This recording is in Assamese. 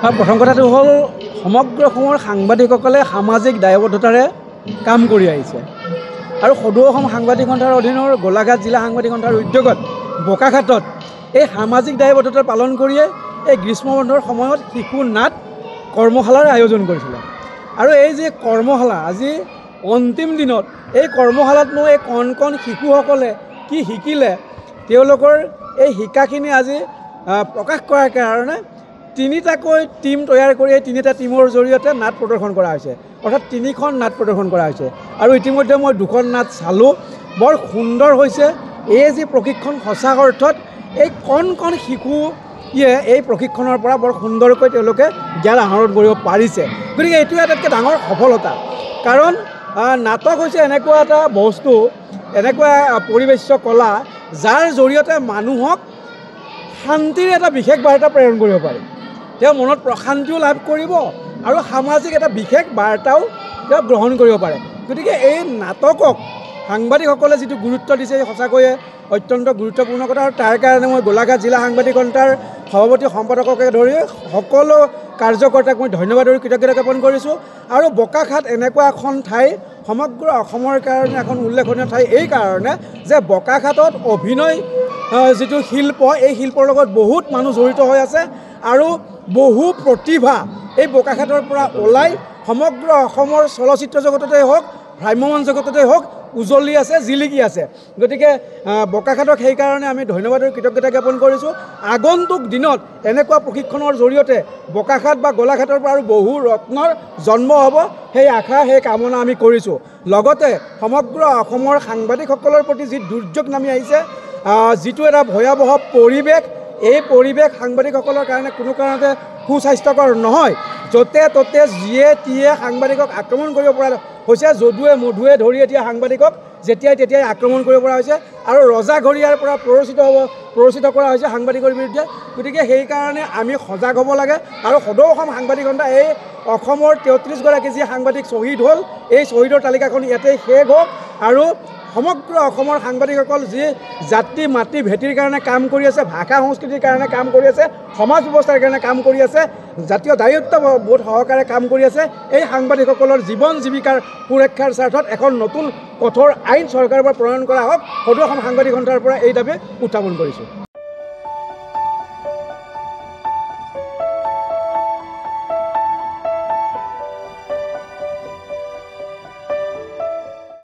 প্ৰথম কথাটো হ'ল সমগ্ৰ অসমৰ সাংবাদিকসকলে সামাজিক দায়বদ্ধতাৰে কাম কৰি আহিছে আৰু সদৌ অসম সাংবাদিক সন্থাৰ অধীনৰ গোলাঘাট জিলা সাংবাদিক সন্থাৰ উদ্যোগত বোকাখাটত এই সামাজিক দায়বদ্ধতা পালন কৰিয়ে এই গ্ৰীষ্ম বন্ধৰ সময়ত শিশু নাট কৰ্মশালাৰ আয়োজন কৰিছিলে আৰু এই যে কৰ্মশালা আজি অন্তিম দিনত এই কৰ্মশালাতনো এই কণ কণ শিশুসকলে কি শিকিলে তেওঁলোকৰ এই শিকাখিনি আজি প্ৰকাশ কৰাৰ কাৰণে তিনিটাকৈ টিম তৈয়াৰ কৰি এই তিনিটা টিমৰ জৰিয়তে নাট প্ৰদৰ্শন কৰা হৈছে অৰ্থাৎ তিনিখন নাট প্ৰদৰ্শন কৰা হৈছে আৰু ইতিমধ্যে মই দুখন নাট চালোঁ বৰ সুন্দৰ হৈছে এই যে প্ৰশিক্ষণ সঁচা অৰ্থত এই কণ কণ শিশুয়ে এই প্ৰশিক্ষণৰ পৰা বৰ সুন্দৰকৈ তেওঁলোকে জ্ঞান আহৰণ কৰিব পাৰিছে গতিকে এইটো আটাইতকৈ ডাঙৰ সফলতা কাৰণ নাটক হৈছে এনেকুৱা এটা বস্তু এনেকুৱা পৰিৱেশ্য কলা যাৰ জৰিয়তে মানুহক শান্তিৰ এটা বিশেষ বাৰ্তা প্ৰেৰণ কৰিব পাৰি তেওঁ মনত প্ৰশান্তিও লাভ কৰিব আৰু সামাজিক এটা বিশেষ বাৰ্তাও তেওঁ গ্ৰহণ কৰিব পাৰে গতিকে এই নাটকক সাংবাদিকসকলে যিটো গুৰুত্ব দিছে সঁচাকৈয়ে অত্যন্ত গুৰুত্বপূৰ্ণ কথা আৰু তাৰ কাৰণে মই গোলাঘাট জিলা সাংবাদিক সন্থাৰ সভাপতি সম্পাদককে ধৰি সকলো কাৰ্যকৰ্তাক মই ধন্যবাদ আৰু কৃতজ্ঞতা জ্ঞাপন কৰিছোঁ আৰু বোকাখাট এনেকুৱা এখন ঠাই সমগ্ৰ অসমৰ কাৰণে এখন উল্লেখনীয় ঠাই এই কাৰণে যে বোকাখাটত অভিনয় যিটো শিল্প এই শিল্পৰ লগত বহুত মানুহ জড়িত হৈ আছে আৰু বহু প্ৰতিভা এই বোকাখাটৰ পৰা ওলাই সমগ্ৰ অসমৰ চলচ্চিত্ৰ জগততে হওক ভ্ৰাম্যমান জগততে হওক উজলি আছে জিলিকি আছে গতিকে বোকাখাটক সেইকাৰণে আমি ধন্যবাদ আৰু কৃতজ্ঞতা জ্ঞাপন কৰিছোঁ আগন্তুক দিনত এনেকুৱা প্ৰশিক্ষণৰ জৰিয়তে বোকাখাট বা গোলাঘাটৰ পৰা আৰু বহু ৰত্নৰ জন্ম হ'ব সেই আশা সেই কামনা আমি কৰিছোঁ লগতে সমগ্ৰ অসমৰ সাংবাদিকসকলৰ প্ৰতি যি দুৰ্যোগ নামি আহিছে যিটো এটা ভয়াৱহ পৰিৱেশ এই পৰিৱেশ সাংবাদিকসকলৰ কাৰণে কোনো কাৰণতে সুস্বাস্থ্যকৰ নহয় য'তে ত'তে যিয়ে তিয়ে সাংবাদিকক আক্ৰমণ কৰিব পৰা হৈছে যদুৱে মধুৱে ধৰি এতিয়া সাংবাদিকক যেতিয়াই তেতিয়াই আক্ৰমণ কৰিব পৰা হৈছে আৰু ৰজাঘৰীয়াৰ পৰা প্ৰৰোচিত কৰা হৈছে সাংবাদিকৰ বিৰুদ্ধে গতিকে সেইকাৰণে আমি সজাগ হ'ব লাগে আৰু সদৌ অসম সাংবাদিক সন্থা এই অসমৰ 33গৰাকী যি সাংবাদিক শ্বহীদ হ'ল এই শ্বহীদৰ তালিকাখন ইয়াতেই শেষ হওক আৰু সমগ্ৰ অসমৰ সাংবাদিকসকল যি জাতি মাতৃ ভেটিৰ কাৰণে কাম কৰি আছে ভাষা সংস্কৃতিৰ কাৰণে কাম কৰি আছে সমাজ ব্যৱস্থাৰ কাৰণে কাম কৰি আছে জাতীয় দায়িত্ববোধ সহকাৰে কাম কৰি আছে এই সাংবাদিকসকলৰ জীৱন জীৱিকাৰ সুৰক্ষাৰ স্বাৰ্থত এখন নতুন কঠোৰ আইন চৰকাৰৰ পৰা প্ৰণয়ন কৰা হওক সদৌ অসম সাংবাদিক সন্থাৰ পৰা এই দাবী উত্থাপন কৰিছোঁ।